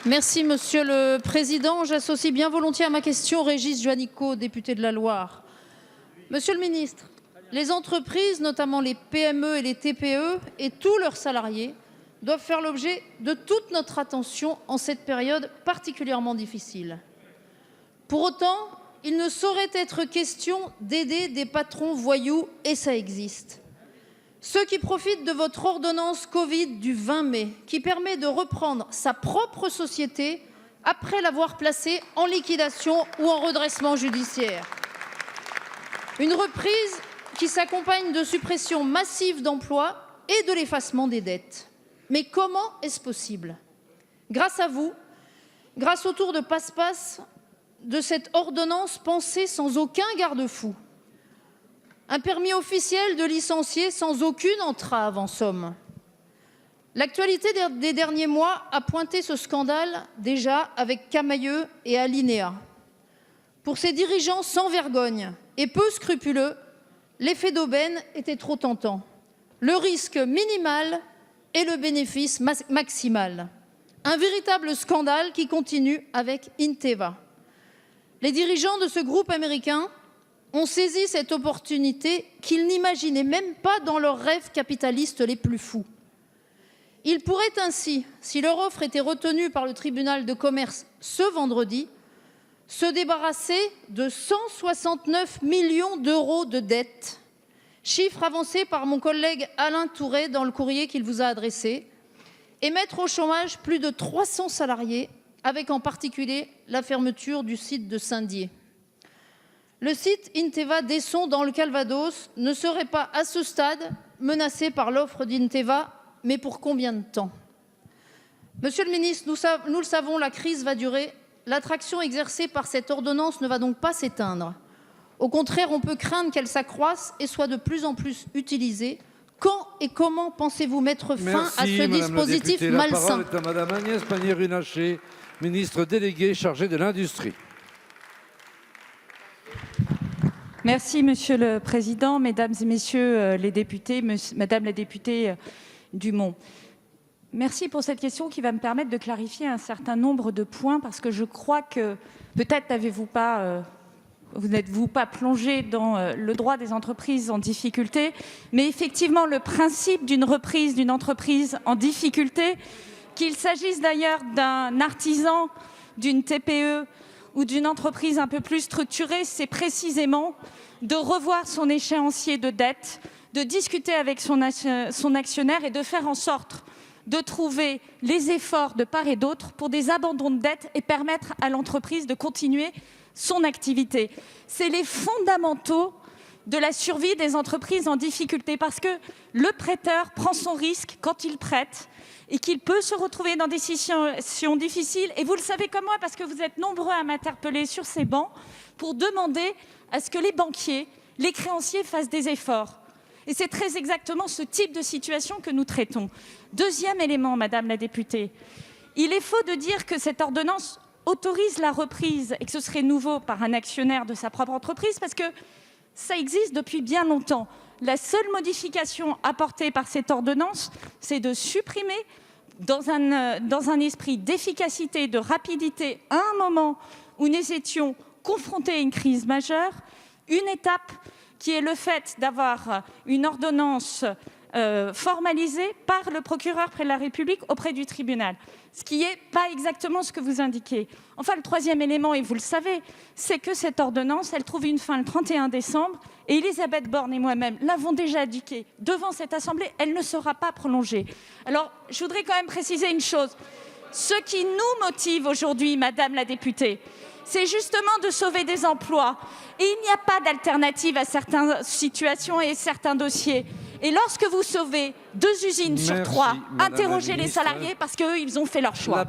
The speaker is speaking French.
Merci, Monsieur le Président. J'associe bien volontiers à ma question Régis Juanico, député de la Loire. Monsieur le Ministre, les entreprises, notamment les PME et les TPE, et tous leurs salariés, doivent faire l'objet de toute notre attention en cette période particulièrement difficile. Pour autant, il ne saurait être question d'aider des patrons voyous, et ça existe. Ceux qui profitent de votre ordonnance Covid du 20 mai, qui permet de reprendre sa propre société après l'avoir placée en liquidation ou en redressement judiciaire. Une reprise qui s'accompagne de suppression massive d'emplois et de l'effacement des dettes. Mais comment est-ce possible? Grâce à vous, grâce au tour de passe-passe de cette ordonnance pensée sans aucun garde-fou. Un permis officiel de licencier sans aucune entrave, en somme. L'actualité des derniers mois a pointé ce scandale déjà avec Camaïeu et Alinéa. Pour ces dirigeants sans vergogne et peu scrupuleux, l'effet d'aubaine était trop tentant. Le risque minimal et le bénéfice maximal. Un véritable scandale qui continue avec Inteva. Les dirigeants de ce groupe américain ont saisi cette opportunité qu'ils n'imaginaient même pas dans leurs rêves capitalistes les plus fous. Ils pourraient ainsi, si leur offre était retenue par le tribunal de commerce ce vendredi, se débarrasser de 169 millions d'euros de dettes, chiffre avancé par mon collègue Alain Tourret dans le courrier qu'il vous a adressé, et mettre au chômage plus de 300 salariés, avec en particulier la fermeture du site de Saint-Dié. Le site Inteva d'Esson dans le Calvados ne serait pas à ce stade menacé par l'offre d'Inteva, mais pour combien de temps? Monsieur le ministre, nous le savons, la crise va durer. L'attraction exercée par cette ordonnance ne va donc pas s'éteindre. Au contraire, on peut craindre qu'elle s'accroisse et soit de plus en plus utilisée. Quand et comment pensez-vous mettre fin à ce dispositif malsain? La parole est à Madame Agnès Pannier-Runacher, ministre déléguée chargée de l'Industrie. Merci, Monsieur le Président, Mesdames et Messieurs les députés, Madame la députée Dumont. Merci pour cette question qui va me permettre de clarifier un certain nombre de points, parce que je crois que peut-être vous n'êtes-vous pas plongé dans le droit des entreprises en difficulté, mais effectivement le principe d'une reprise d'une entreprise en difficulté, qu'il s'agisse d'ailleurs d'un artisan, d'une TPE, ou d'une entreprise un peu plus structurée, c'est précisément de revoir son échéancier de dette, de discuter avec son actionnaire et de faire en sorte de trouver les efforts de part et d'autre pour des abandons de dette et permettre à l'entreprise de continuer son activité. C'est les fondamentaux de la survie des entreprises en difficulté, parce que le prêteur prend son risque quand il prête et qu'il peut se retrouver dans des situations difficiles. Et vous le savez comme moi, parce que vous êtes nombreux à m'interpeller sur ces bancs pour demander à ce que les banquiers, les créanciers fassent des efforts. Et c'est très exactement ce type de situation que nous traitons. Deuxième élément, Madame la députée, il est faux de dire que cette ordonnance autorise la reprise et que ce serait nouveau par un actionnaire de sa propre entreprise, parce que ça existe depuis bien longtemps. La seule modification apportée par cette ordonnance, c'est de supprimer, dans un esprit d'efficacité, de rapidité, à un moment où nous étions confrontés à une crise majeure, une étape qui est le fait d'avoir une ordonnance formalisée par le procureur près de la République auprès du tribunal, ce qui n'est pas exactement ce que vous indiquez. Enfin, le troisième élément, et vous le savez, c'est que cette ordonnance, elle trouve une fin le 31 décembre, et Elisabeth Borne et moi-même l'avons déjà indiqué devant cette Assemblée, elle ne sera pas prolongée. Alors, je voudrais quand même préciser une chose. Ce qui nous motive aujourd'hui, Madame la députée, c'est justement de sauver des emplois. Et il n'y a pas d'alternative à certaines situations et certains dossiers. Et lorsque vous sauvez 2 usines sur 3, interrogez les salariés parce qu'eux, ils ont fait leur choix.